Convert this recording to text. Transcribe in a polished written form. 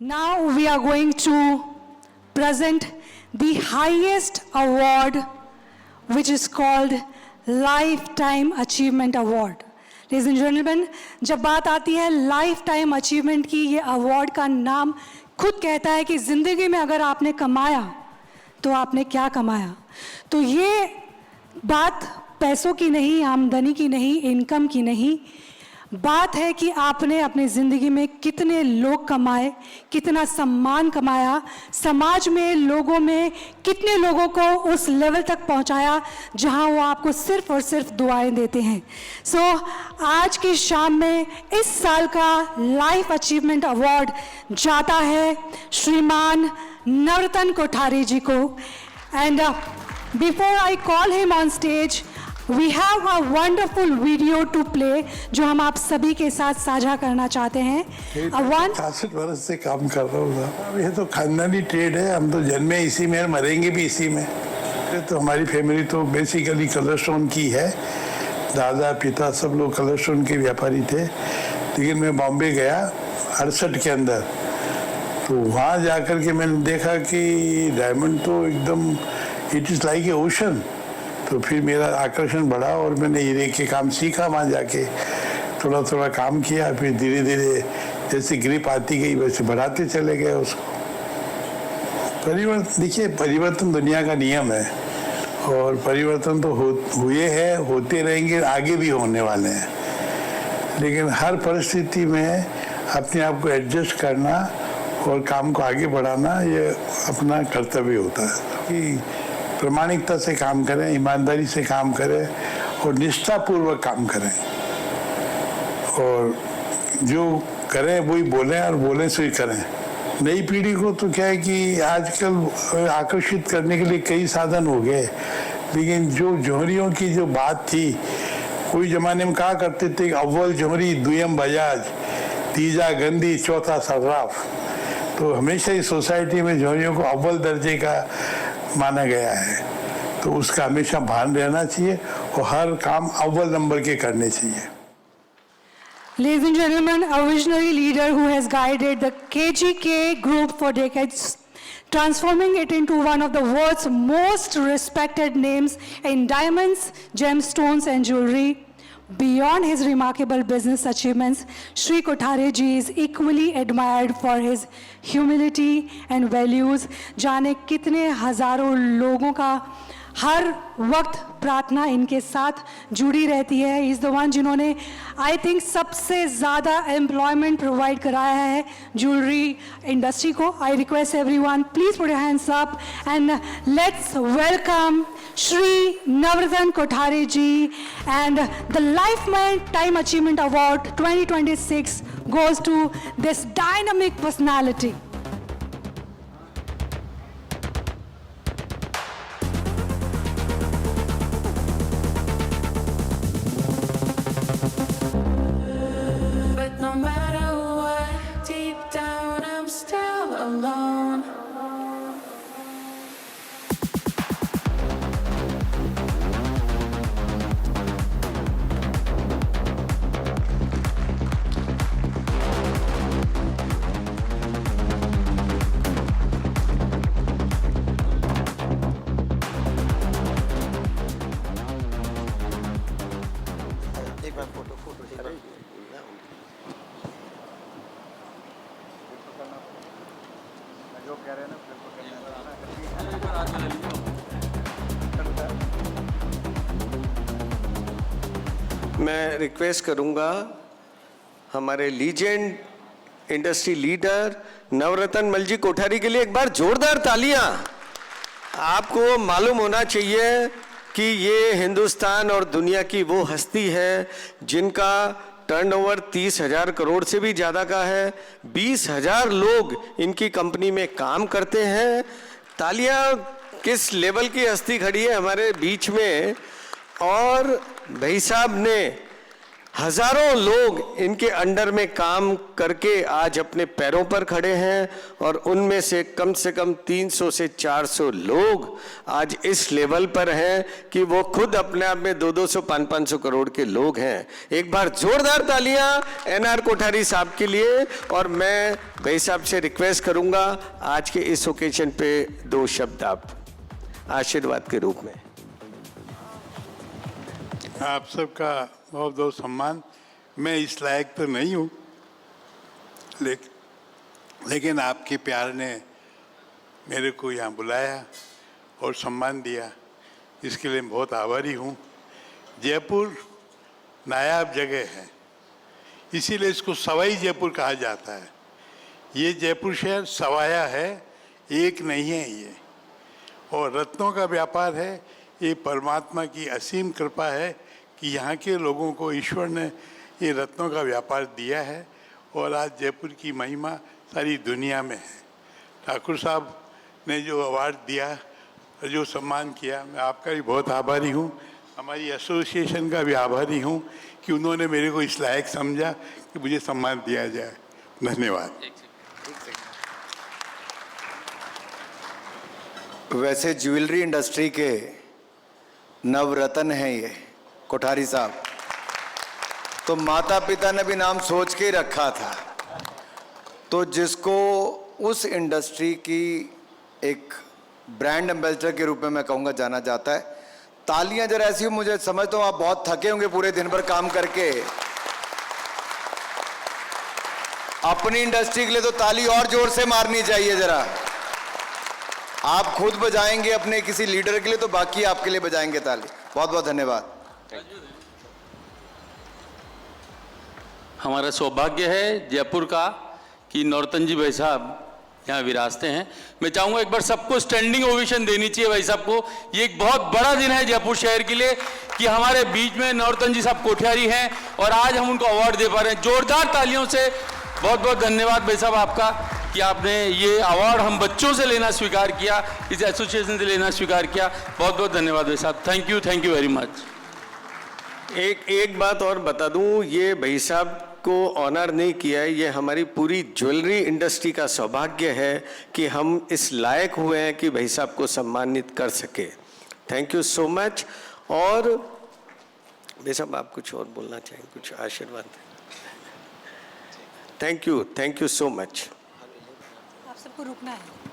Now we are going to present the highest award, which is called Lifetime Achievement Award. Ladies and gentlemen, जब बात आती है life time achievement की, ये award का नाम खुद कहता है कि ज़िंदगी में अगर आपने कमाया तो आपने क्या कमाया। तो ये बात पैसों की नहीं, आमदनी की नहीं, इनकम की नहीं, बात है कि आपने अपनी ज़िंदगी में कितने लोग कमाए, कितना सम्मान कमाया, समाज में, लोगों में कितने लोगों को उस लेवल तक पहुंचाया जहां वो आपको सिर्फ और सिर्फ दुआएं देते हैं। सो आज की शाम में इस साल का लाइफ अचीवमेंट अवार्ड जाता है श्रीमान नवरत्न कोठारी जी को। And before I call him on stage, We have a wonderful video to play जो हम आप सभी के साथ साझा करना चाहते हैं। 66 वर्ष से काम कर रहा हूँ। ये तो खानदानी ट्रेड है, हम तो जन्मे इसी में, मरेंगे भी इसी में। तो हमारी फैमिली तो बेसिकली कलरस्टोन की है, दादा पिता सब लोग कलरस्टोन के व्यापारी थे। लेकिन मैं बॉम्बे गया 68 के अंदर, तो वहाँ जाकर के मैंने देखा कि डायमंड तो एकदम it is like a ocean. तो फिर मेरा आकर्षण बढ़ा और मैंने हीरे के काम सीखा, वहाँ जाके थोड़ा थोड़ा काम किया। फिर धीरे धीरे जैसे ग्रिप आती गई वैसे बढ़ाते चले गए उसको। परिवर्तन, देखिए परिवर्तन दुनिया का नियम है और परिवर्तन तो हुए हैं, होते रहेंगे, आगे भी होने वाले हैं। लेकिन हर परिस्थिति में अपने आप को एडजस्ट करना और काम को आगे बढ़ाना ये अपना कर्तव्य होता है कि प्रामाणिकता से काम करें, ईमानदारी से काम करें और निष्ठापूर्वक काम करें। और जो करें वही बोलें और बोलें सो ही करें। नई पीढ़ी को तो क्या है कि आजकल आकर्षित करने के लिए कई साधन हो गए, लेकिन जो जौहरियों की जो बात थी, कोई ज़माने में कहा करते थे अव्वल जौहरी, दुयम बजाज, तीजा गंदी, चौथा सर्राफ। तो हमेशा इस सोसाइटी में जौहरियों को अव्वल दर्जे का माना गया है, तो उसका हमेशा भान रहना चाहिए और हर काम अव्वल नंबर के करने चाहिए। Ladies and gentlemen, a visionary leader who has guided the KGK group for decades, transforming it into one of the world's most respected names in diamonds, gemstones and jewelry. Beyond his remarkable business achievements, Shri Kothari ji is equally admired for his humility and values. जाने कितने हजारों लोगों का हर वक्त प्रार्थना इनके साथ जुड़ी रहती है। इज़ द वन जिन्होंने आई थिंक सबसे ज़्यादा एम्प्लॉयमेंट प्रोवाइड कराया है ज्वेलरी इंडस्ट्री को। I request everyone, please put your hands up and let's welcome Shri Navratna Kothari ji, and the Lifetime Achievement Award 2026 goes to this dynamic personality. But no matter what, deep down I'm still alone. मैं request करूंगा हमारे legend industry leader नवरत्न मल जी कोठारी के लिए एक बार जोरदार तालियां। आपको मालूम होना चाहिए कि ये हिंदुस्तान और दुनिया की वो हस्ती है जिनका टर्नओवर 30,000 करोड़ से भी ज़्यादा का है। 20,000 लोग इनकी कंपनी में काम करते हैं। तालियां, किस लेवल की हस्ती खड़ी है हमारे बीच में। और भाई साहब ने हजारों लोग इनके अंडर में काम करके आज अपने पैरों पर खड़े हैं और उनमें से कम 300 से 400 लोग आज इस लेवल पर हैं कि वो खुद अपने आप में 200 500 करोड़ के लोग हैं। एक बार जोरदार तालियां एनआर कोठारी साहब के लिए। और मैं भाई साहब से रिक्वेस्ट करूंगा आज के इस ओकेजन पे 2 शब्द आप आशीर्वाद के रूप में। आप सबका बहुत बहुत सम्मान। मैं इस लायक तो नहीं हूँ, लेकिन आपके प्यार ने मेरे को यहाँ बुलाया और सम्मान दिया, इसके लिए मैं बहुत आभारी हूँ। जयपुर नायाब जगह है, इसीलिए इसको सवाई जयपुर कहा जाता है। ये जयपुर शहर सवाया है, एक नहीं है ये। और रत्नों का व्यापार है, ये परमात्मा की असीम कृपा है कि यहाँ के लोगों को ईश्वर ने ये रत्नों का व्यापार दिया है और आज जयपुर की महिमा सारी दुनिया में है। ठाकुर साहब ने जो अवार्ड दिया और जो सम्मान किया, मैं आपका भी बहुत आभारी हूँ। हमारी एसोसिएशन का भी आभारी हूँ कि उन्होंने मेरे को इस लायक समझा कि मुझे सम्मान दिया जाए। धन्यवाद। वैसे ज्वेलरी इंडस्ट्री के नवरत्न हैं ये कोठारी साहब, तो माता पिता ने भी नाम सोच के ही रखा था। तो जिसको उस इंडस्ट्री की एक ब्रांड एम्बेसडर के रूप में मैं कहूँगा जाना जाता है। तालियां जरा ऐसी हो, मुझे समझता हूँ आप बहुत थके होंगे पूरे दिन भर काम करके। अपनी इंडस्ट्री के लिए तो ताली और जोर से मारनी चाहिए जरा। आप खुद बजाएंगे अपने किसी लीडर के लिए तो बाकी आपके लिए बजाएंगे ताली। बहुत बहुत धन्यवाद। हमारा सौभाग्य है जयपुर का कि नौरतन जी भाई साहब यहाँ विराजते हैं। मैं चाहूँगा एक बार सबको स्टैंडिंग ओवेशन देनी चाहिए भाई साहब को। ये एक बहुत बड़ा दिन है जयपुर शहर के लिए कि हमारे बीच में नौरतन जी साहब कोठियारी हैं और आज हम उनको अवार्ड दे पा रहे हैं। जोरदार तालियों से बहुत बहुत धन्यवाद भाई साहब आपका कि आपने ये अवार्ड हम बच्चों से लेना स्वीकार किया, इस एसोसिएशन से लेना स्वीकार किया। बहुत बहुत धन्यवाद भाई साहब। Thank you very much. एक बात और बता दूं, ये भाई साहब को ऑनर नहीं किया है, ये हमारी पूरी ज्वेलरी इंडस्ट्री का सौभाग्य है कि हम इस लायक हुए हैं कि भाई साहब को सम्मानित कर सके। Thank you so much. और भाई साहब आप कुछ और बोलना चाहेंगे, कुछ आशीर्वाद? Thank you so much. आप सबको रुकना है।